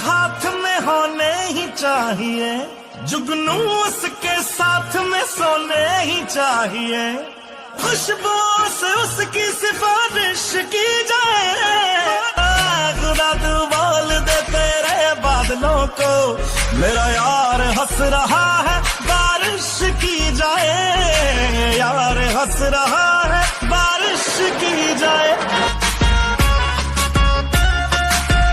हाथ में होने ही चाहिए, जुगनू उसके साथ में सोने ही चाहिए। खुशबू से उसकी सिफारिश की जाए, खुदा तू बोल दे तेरे बादलों को, मेरा यार हंस रहा है बारिश की जाए, यार हंस रहा